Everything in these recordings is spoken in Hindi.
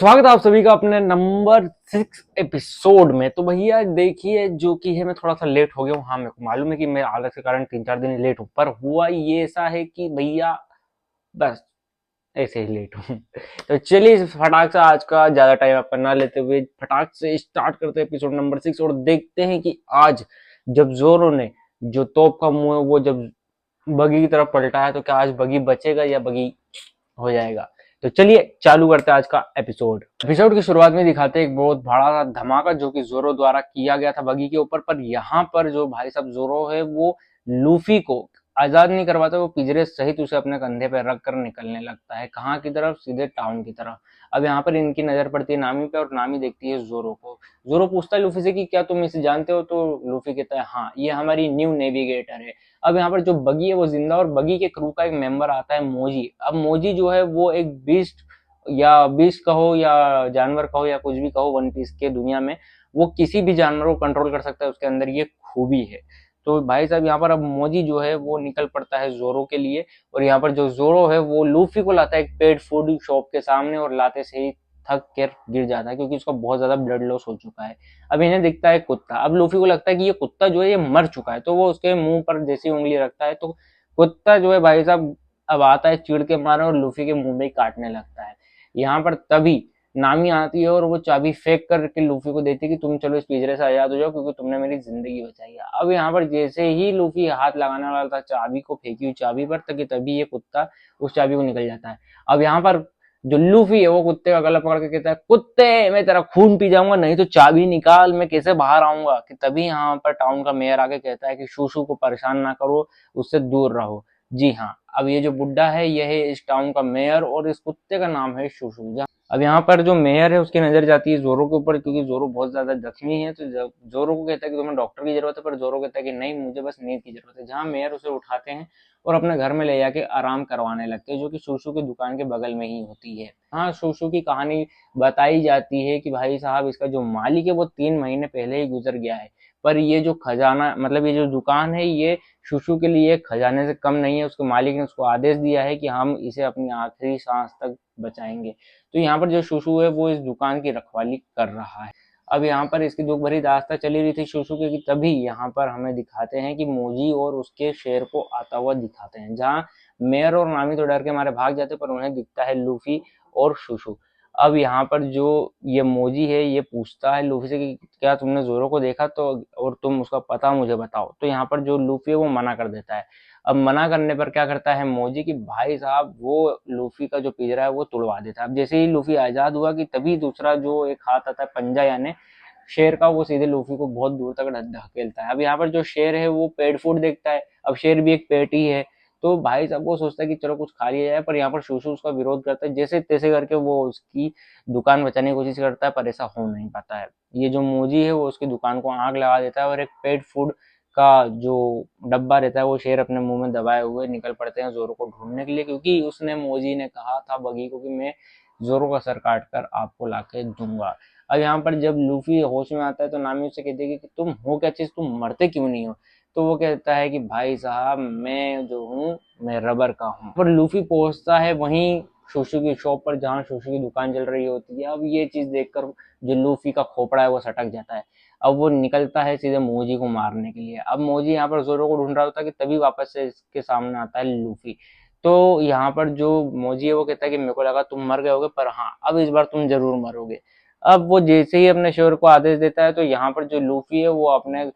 स्वागत है आप सभी का अपने नंबर 6 एपिसोड में। तो भैया देखिए, जो कि है मैं थोड़ा सा लेट हो गया हूँ। हाँ, मेरे को मालूम है कि मैं आलस के कारण 3-4 दिन लेट हूँ, पर हुआ ये ऐसा है कि भैया बस ऐसे ही लेट हूँ। तो चलिए इस फटाक से आज का ज्यादा टाइम आपका ना लेते हुए फटाक से स्टार्ट करते हैं एपिसोड नंबर 6 और देखते हैं कि आज जब जोरो ने जो तोप का मुंह है वो जब बगी की तरफ पलटा है तो क्या आज बगी बचेगा या बगी हो जाएगा। तो चलिए चालू करते हैं आज का एपिसोड। एपिसोड की शुरुआत में दिखाते हैं एक बहुत बड़ा धमाका जो कि जोरो द्वारा किया गया था बगी के ऊपर। पर यहाँ पर जो भाई साहब जोरो है वो लूफी को आजाद नहीं करवाता, वो पिंजरे सहित उसे अपने कंधे पर रख कर निकलने लगता है। कहाँ की तरफ? सीधे टाउन की तरफ। अब यहाँ पर इनकी नजर पड़ती है नामी पे और नामी देखती है जोरो को। जोरो पूछता है लूफी से कि क्या तुम इसे जानते हो? तो लूफी कहता है हाँ, ये हमारी न्यू नेविगेटर है। अब यहाँ पर जो बगी है वो जिंदा और बगी के क्रू का एक मेंबर आता है मोजी। अब मोजी जो है वो एक बीस्ट कहो या जानवर कहो या कुछ भी कहो, वन पीस के दुनिया में वो किसी भी जानवर को कंट्रोल कर सकता है, उसके अंदर ये खूबी है। तो भाई साहब यहाँ पर अब मोजी जो है वो निकल पड़ता है जोरो के लिए। और यहाँ पर जो जोरो है वो लूफी को लाता है एक पेट फूड शॉप के सामने और लाते से ही थक कर गिर जाता है क्योंकि उसका बहुत ज्यादा ब्लड लॉस हो चुका है। अब इन्हें दिखता है कुत्ता। अब लूफी को लगता है कि ये कुत्ता जो है ये मर चुका है, तो वो उसके मुंह पर जैसी उंगली रखता है तो कुत्ता जो है भाई साहब अब आता है चिड़ के मारे और लूफी के मुंह में काटने लगता है। यहाँ पर तभी नामी आती है और वो चाबी फेंक करके लूफी को देती है कि तुम चलो इस पिंजरे से आजाद हो जाओ क्योंकि तुमने मेरी जिंदगी बचाई है। अब यहाँ पर जैसे ही लूफी हाथ लगाने वाला था चाबी को, फेंकी हुई चाबी पर, तभी तभी ये कुत्ता उस चाबी को निकल जाता है। अब यहाँ पर जो लूफी है वो कुत्ते का गला पकड़ के कहता है कुत्ते मैं तेरा खून पी जाऊंगा, नहीं तो चाबी निकाल, मैं कैसे बाहर आऊंगा। कि तभी यहाँ पर टाउन का मेयर आके कहता है कि शूशु को परेशान ना करो, उससे दूर रहो। जी हाँ, अब ये जो बुड्ढा है यह है इस टाउन का मेयर और इस कुत्ते का नाम है शूशु। अब यहाँ पर जो मेयर है उसकी नजर जाती है जोरो के ऊपर क्योंकि जोरो बहुत ज्यादा जख्मी है। तो जोरो को कहता है कि तुम्हें डॉक्टर की जरूरत है, पर जोरो कहता है कि नहीं, मुझे बस नींद की जरूरत है। जहाँ मेयर उसे उठाते हैं और अपने घर में ले जाके आराम करवाने लगते हैं, जो कि शूशु की दुकान के बगल में ही होती है। हाँ, शूशु की कहानी बताई जाती है कि भाई साहब इसका जो मालिक है वो 3 महीने पहले ही गुजर गया है। पर ये जो खजाना मतलब ये जो दुकान है ये शूशु के लिए खजाने से कम नहीं है। उसके मालिक ने उसको आदेश दिया है कि हम इसे अपनी आखिरी सांस तक बचाएंगे। तो यहाँ पर जो शूशु है वो इस दुकान की रखवाली कर रहा है। अब यहाँ पर इसकी दुख भरी दास्तां चली रही थी शूशु के कि तभी यहाँ पर हमें दिखाते हैं कि मोजी और उसके शेर को आता हुआ दिखाते हैं। जहाँ मेयर और नामी तो डर के मारे भाग जाते पर उन्हें दिखता है लूफी और शूशु। अब यहाँ पर जो ये मोजी है ये पूछता है लूफी से कि क्या तुमने जोरो को देखा, तो और तुम उसका पता मुझे बताओ। तो यहाँ पर जो लूफी है वो मना कर देता है। अब मना करने पर क्या करता है मोजी कि भाई साहब वो लूफी का जो पिंजरा है वो तोड़वा देता है। अब जैसे ही लूफी आजाद हुआ कि तभी दूसरा जो एक हाथ आता है पंजा यानी शेर का, वो सीधे लूफी को बहुत दूर तक धकेलता है। अब यहाँ पर जो शेर है वो पेट फूड देखता है। अब शेर भी एक पेट ही है, तो भाई साहब वो सोचता है कि चलो कुछ खा लिया जाए, पर यहाँ पर शूशु उसका विरोध करता है। जैसे तैसे करके वो उसकी दुकान बचाने की कोशिश करता है पर ऐसा हो नहीं पाता है। ये जो मोजी है वो उसकी दुकान को आग लगा देता है और एक पेट फूड का जो डब्बा रहता है वो शेर अपने मुंह में दबाए हुए निकल पड़ते हैं जोरो को ढूंढने के लिए, क्योंकि उसने मोजी ने कहा था बगी को कि मैं जोरो का सर काट कर आपको लाके दूंगा। अब यहाँ पर जब लूफी होश में आता है तो नामी उससे कहती है कि तुम हो क्या चीज, तुम मरते क्यों नहीं हो। तो वो कहता है कि भाई साहब मैं जो हूँ मैं रबर का हूँ। पर लूफी पहुंचता है वहीं शूशु की शॉप पर जहाँ शूशु की दुकान चल रही होती है। अब ये चीज देखकर जो लूफी का खोपड़ा है वो सटक जाता है। अब वो निकलता है सीधे मोजी को मारने के लिए। अब मोजी यहाँ पर जोरो को ढूंढ रहा होता है कि तभी वापस से इसके सामने आता है लूफी। तो यहाँ पर जो मोजी है वो कहता है कि मेरे को लगा तुम मर गए होगे, पर हाँ अब इस बार तुम जरूर मरोगे। अब वो जैसे ही अपने शेर को आदेश देता है तो यहाँ पर जो लूफी है वो अपने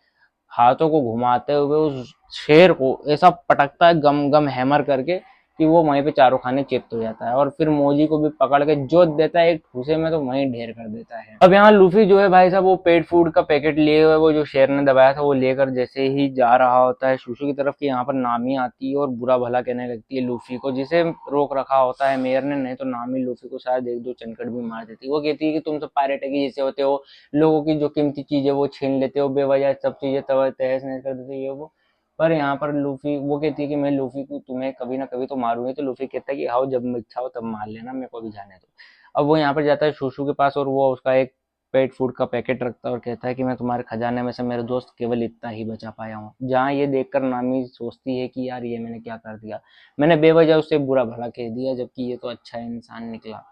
हाथों को घुमाते हुए उस शेर को ऐसा पटकता है गम गम हैमर करके कि वो वहीं पे चारों खाने चित्त हो जाता है और फिर मोजी को भी पकड़ के जोत देता है एक ठूसे में, तो वहीं ढेर कर देता है। अब यहाँ लूफी जो है भाई साहब वो पेट फूड का पैकेट लिए हुए वो जो शेर ने दबाया था वो लेकर जैसे ही जा रहा होता है शूशु की तरफ की, यहाँ पर नामी आती है और बुरा भला कहने लगती है लूफी को, जिसे रोक रखा होता है मेयर ने, नहीं तो नामी लूफी को शायद एक दो चनकट भी मार देती है। वो कहती है कि तुम सब पायरेट की जैसे होते हो, लोगों की जो कीमती चीजें वो छीन लेते हो, बेवजह सब चीजें तहस नहस कर देते हो ये वो। पर यहाँ पर लूफी वो कहती है कि मैं लूफी को तुम्हें कभी ना कभी तो मारूंगी। तो लूफी कहता है कि आओ जब इच्छा हो तब मार लेना, मेरे को भी जाने दो। अब वो यहाँ पर जाता है शूशु के पास और वो उसका एक पेट फूड का पैकेट रखता है और कहता है कि मैं तुम्हारे खजाने में से मेरे दोस्त केवल इतना ही बचा पाया हूँ। जहाँ ये देखकर नामी सोचती है कि यार ये मैंने क्या कर दिया, मैंने बेवजह उससे बुरा भला कह दिया जबकि ये तो अच्छा इंसान निकला।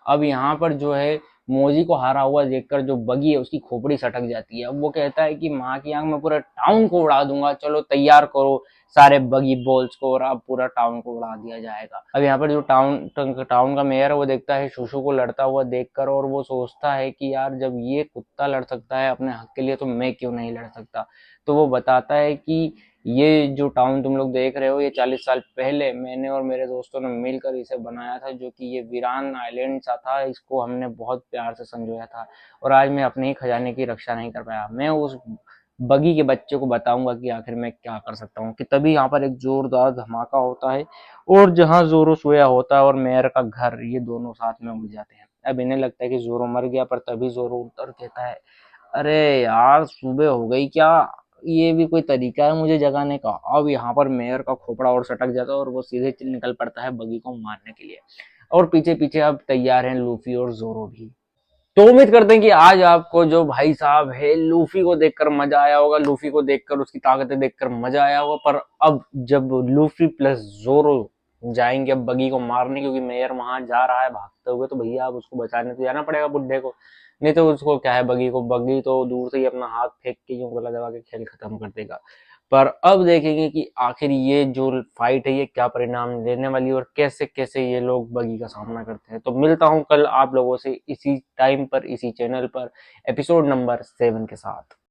अब यहाँ पर जो है मोजी को हारा हुआ देखकर जो बगी है उसकी खोपड़ी सटक जाती है। अब वो कहता है कि माँ की आंख में पूरा टाउन को उड़ा दूंगा, चलो तैयार करो सारे बगी बॉल्स को, और अब पूरा टाउन को उड़ा दिया जाएगा। अब यहाँ पर जो टाउन का मेयर है वो देखता है शूशु को लड़ता हुआ देखकर, और वो सोचता है कि यार जब ये कुत्ता लड़ सकता है अपने हक के लिए तो मैं क्यों नहीं लड़ सकता। तो वो बताता है कि ये जो टाउन तुम लोग देख रहे हो ये 40 साल पहले मैंने और मेरे दोस्तों ने मिलकर इसे बनाया था, जो कि ये वीरान आइलैंड सा था, इसको हमने बहुत प्यार से संजोया था, और आज मैं अपने ही खजाने की रक्षा नहीं कर पाया। मैं उस बगी के बच्चे को बताऊंगा कि आखिर मैं क्या कर सकता हूँ। कि तभी यहाँ पर एक जोरदार धमाका होता है, और जहाँ जोरो सोया होता है और मेयर का घर, ये दोनों साथ में उड़ जाते हैं। अब इन्हें लगता है कि जोरो मर गया, पर तभी जोरो उतर कहता है, अरे यार सुबह हो गई क्या, ये भी कोई तरीका है मुझे जगाने का। अब यहाँ पर मेयर का खोपड़ा और सटक जाता है और वो सीधे निकल पड़ता है बगी को मारने के लिए, और पीछे पीछे अब तैयार हैं लूफी और जोरो भी। तो उम्मीद करते हैं कि आज आपको जो भाई साहब है लूफी को देखकर मजा आया होगा, लूफी को देखकर उसकी ताकतें देखकर मजा आया होगा। पर अब जब लूफी प्लस जोरो जाएंगे अब बगी को मारने, क्योंकि मेयर वहां जा रहा है भागते हुए, तो भैया अब उसको बचाने तो जाना पड़ेगा बुड्ढे को, नहीं तो उसको क्या है, बगी तो दूर से ही अपना हाथ फेंक के यूं गला दबा के खेल खत्म कर देगा। पर अब देखेंगे कि आखिर ये जो फाइट है ये क्या परिणाम लेने वाली है, और कैसे कैसे ये लोग बगी का सामना करते हैं। तो मिलता हूं कल आप लोगों से इसी टाइम पर इसी चैनल पर एपिसोड नंबर 7 के साथ।